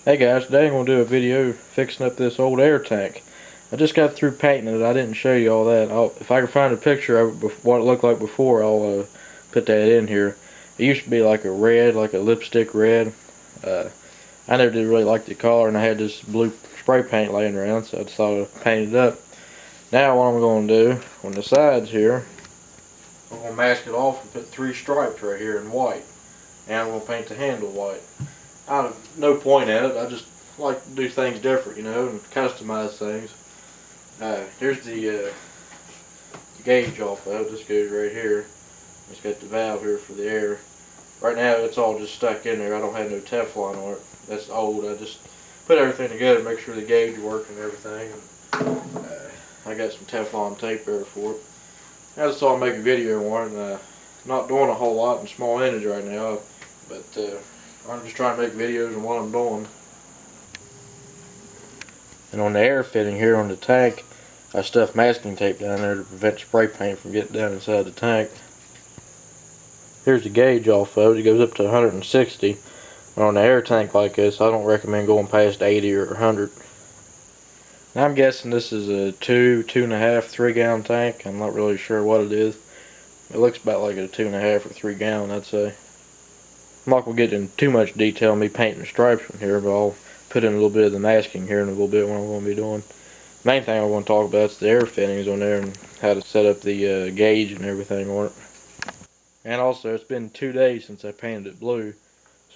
Hey guys, today I'm going to do a video fixing up this old air tank. I just got through painting it. I didn't show you all that. If I can find a picture of what it looked like before, I'll put that in here. It used to be like a red, like a lipstick red. I never did really like the color, and I had this blue spray paint laying around, so I just thought I'd paint it up. Now what I'm going to do, on the sides here, I'm going to mask it off and put 3 stripes right here in white. And I'm going to paint the handle white. I have no point in it. I just like to do things different, you know, and customize things. Here's the gauge off of it. This goes right here. It's got the valve here for the air. Right now it's all just stuck in there. I don't have no Teflon on it. That's old. I just put everything together, make sure the gauge works and everything. I got some Teflon tape there for it. I just thought I'd make a video on it. Not doing a whole lot in small image right now, but I'm just trying to make videos on what I'm doing. And on the air fitting here on the tank, I stuffed masking tape down there to prevent spray paint from getting down inside the tank. Here's the gauge off of it. It goes up to 160. But on the air tank like this, I don't recommend going past 80 or 100. Now I'm guessing this is a 2.5, 3 gallon tank. I'm not really sure what it is. It looks about like a 2.5 or 3 gallon, I'd say. I'm not going to get into too much detail on me painting the stripes from here, but I'll put in a little bit of the masking here in a little bit what I'm going to be doing. The main thing I want to talk about is the air fittings on there and how to set up the gauge and everything on it. And also, it's been 2 days since I painted it blue,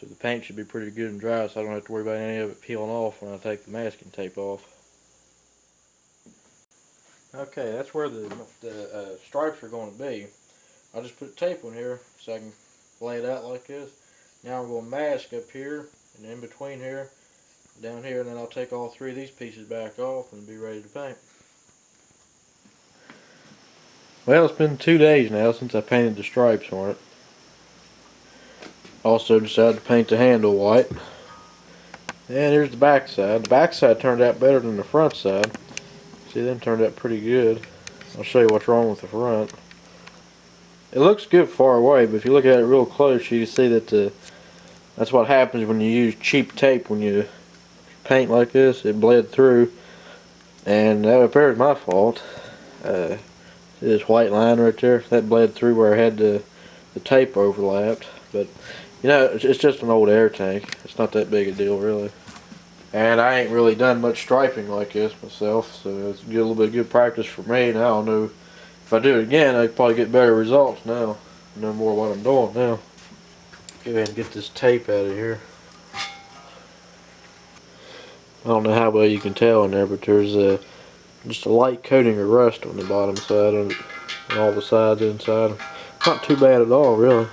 so the paint should be pretty good and dry, so I don't have to worry about any of it peeling off when I take the masking tape off. Okay, that's where the stripes are going to be. I just put tape on here so I can lay it out like this. Now I'm going to mask up here and in between here, down here, and then I'll take all 3 of these pieces back off and be ready to paint. Well, it's been 2 days now since I painted the stripes on it. Also decided to paint the handle white. And here's the back side. The back side turned out better than the front side. See, them turned out pretty good. I'll show you what's wrong with the front. It looks good far away, but if you look at it real close, you can see that that's what happens when you use cheap tape. When you paint like this, it bled through, and that up there is my fault. See this white line right there? That bled through where I had the tape overlapped. But you know, it's just an old air tank. It's not that big a deal, really. And I ain't really done much striping like this myself, so it's a little bit of good practice for me. Now I don't know. If I do it again, I could probably get better results now. I know more what I'm doing now. Go ahead and get this tape out of here. I don't know how well you can tell in there, but there's just a light coating of rust on the bottom side of it, and all the sides inside. Not too bad at all, really.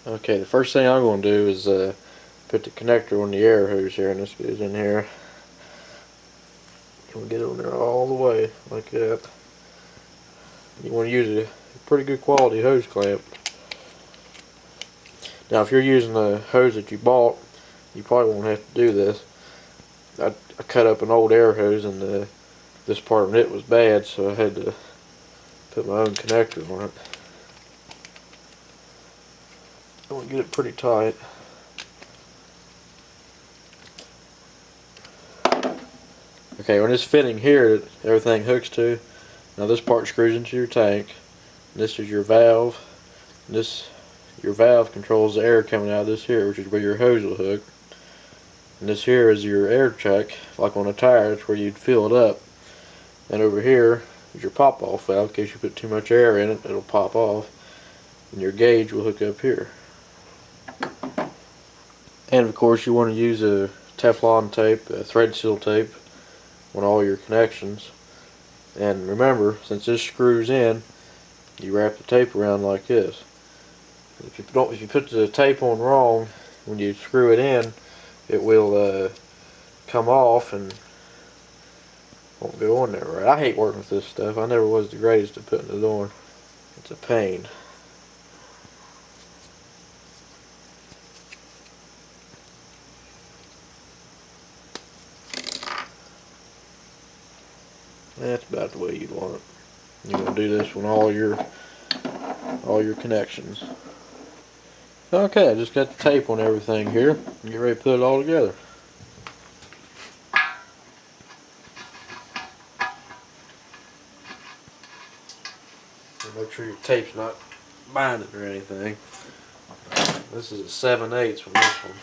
Okay, the first thing I'm going to do is put the connector on the air hose here, and this goes in here. You want to get it on there all the way, like that. You want to use a pretty good quality hose clamp. Now if you're using the hose that you bought, you probably won't have to do this. I cut up an old air hose, and this part of it was bad, so I had to put my own connector on it. I want to get it pretty tight. Okay, when it's fitting here, everything hooks to. Now this part screws into your tank. This is your valve. Your valve controls the air coming out of this here, which is where your hose will hook. And this here is your air chuck, like on a tire. It's where you'd fill it up. And over here is your pop-off valve. In case you put too much air in it, it'll pop off. And your gauge will hook up here. And of course, you want to use a Teflon tape, thread seal tape, on all your connections. And remember, since this screws in, you wrap the tape around like this. If you put the tape on wrong, when you screw it in, it will come off and won't go on there right. I hate working with this stuff. I never was the greatest at putting it on. It's a pain. That's about the way you'd want it. You're going to do this on all your connections. Okay, I just got the tape on everything here. Get ready to put it all together. Make sure your tape's not binding or anything. This is a 7/8 from this one.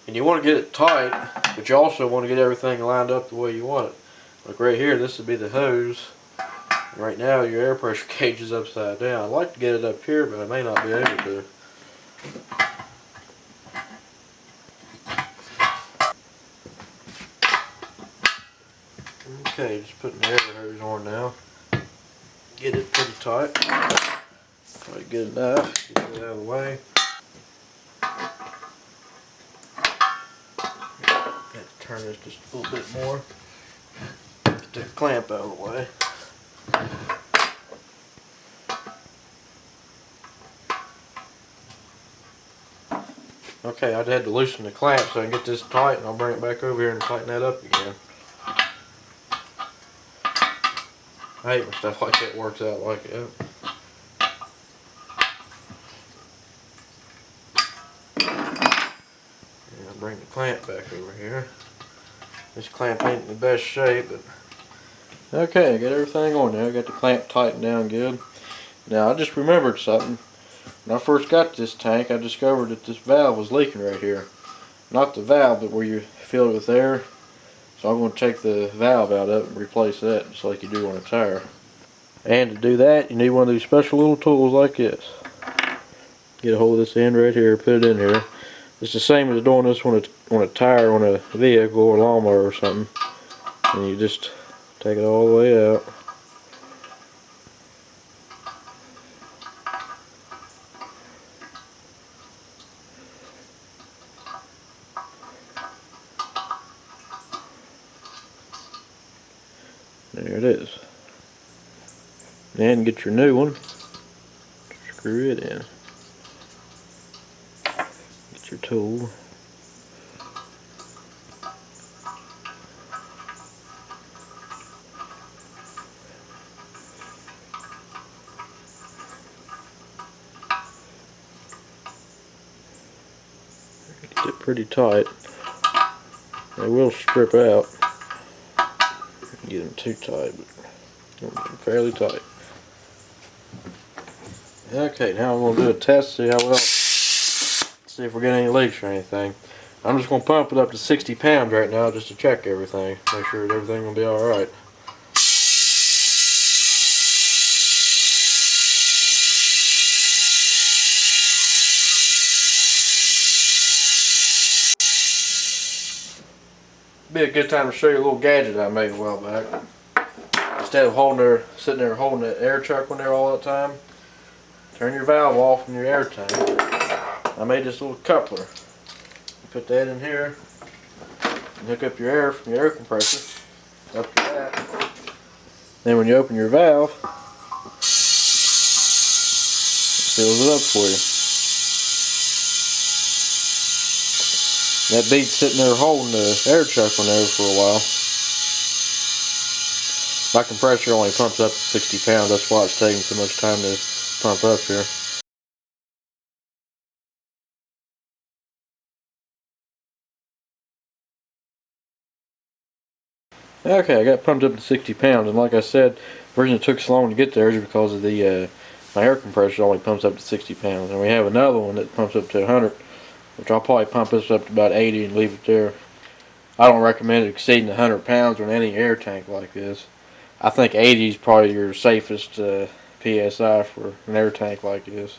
And you want to get it tight, but you also want to get everything lined up the way you want it. Like right here, this would be the hose. Right now, your air pressure gauge is upside down. I'd like to get it up here, but I may not be able to. Okay, just putting the air hose on now. Get it pretty tight. Try to get enough. Get it out of the way. Have to turn this just a little bit more. Get the clamp out of the way. Okay, I had to loosen the clamp so I can get this tight, and I'll bring it back over here and tighten that up again. I hate when stuff like that works out like that. And I'll bring the clamp back over here. This clamp ain't in the best shape, but okay, I got everything on there. I got the clamp tightened down good. Now I just remembered something. When I first got this tank, I discovered that this valve was leaking right here. Not the valve, but where you fill it with air. So I'm going to take the valve out of it and replace that, just like you do on a tire. And to do that, you need one of these special little tools like this. Get a hold of this end right here, put it in here. It's the same as doing this on a tire on a vehicle or lawnmower or something. And you just take it all the way out. There it is. And get your new one. Screw it in. Get your tool. Get it pretty tight. They will strip out. Get them too tight, but fairly tight. Okay, now I'm going to do a test, see how well, see if we're getting any leaks or anything. I'm just going to pump it up to 60 pounds right now just to check everything, make sure that everything will be alright. Be a good time to show you a little gadget I made a while back. Instead of sitting there holding that air chuck on there all the time, turn your valve off in your air tank. I made this little coupler. You put that in here and hook up your air from your air compressor up to that. Then when you open your valve, it fills it up for you. That beats sitting there holding the air chuck on there for a while. My compressor only pumps up to 60 pounds, that's why it's taking so much time to pump up here. Okay, I got pumped up to 60 pounds, and like I said, the reason it took so long to get there is because of the my air compressor only pumps up to 60 pounds, and we have another one that pumps up to 100, which I'll probably pump this up to about 80 and leave it there. I don't recommend it exceeding 100 pounds on any air tank like this. I think 80 is probably your safest PSI for an air tank like this.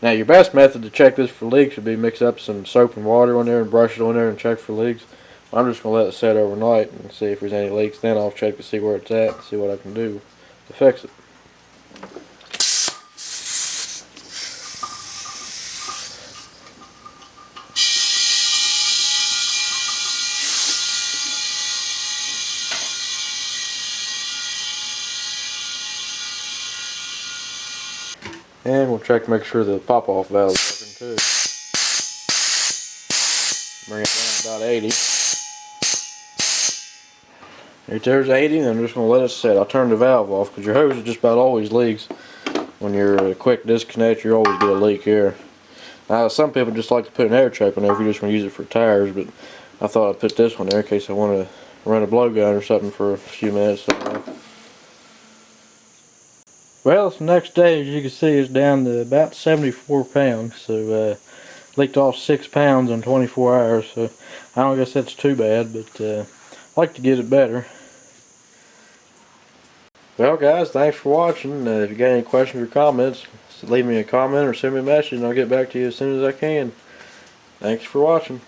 Now your best method to check this for leaks would be mix up some soap and water on there and brush it on there and check for leaks. I'm just going to let it set overnight and see if there's any leaks. Then I'll check to see where it's at and see what I can do to fix it. And we'll check to make sure the pop-off valve is working too. Bring it down to about 80. Right there's 80, and I'm just going to let it set. I'll turn the valve off because your hose just about always leaks. when you're a quick disconnect, you always get a leak here. Now, some people just like to put an air check on there if you just want to use it for tires, but I thought I'd put this one there in case I want to run a blowgun or something for a few minutes. Well, it's the next day, as you can see, it's down to about 74 pounds. So leaked off 6 pounds in 24 hours. So I don't guess that's too bad, but I'd like to get it better. Well, guys, thanks for watching. If you got any questions or comments, leave me a comment or send me a message, and I'll get back to you as soon as I can. Thanks for watching.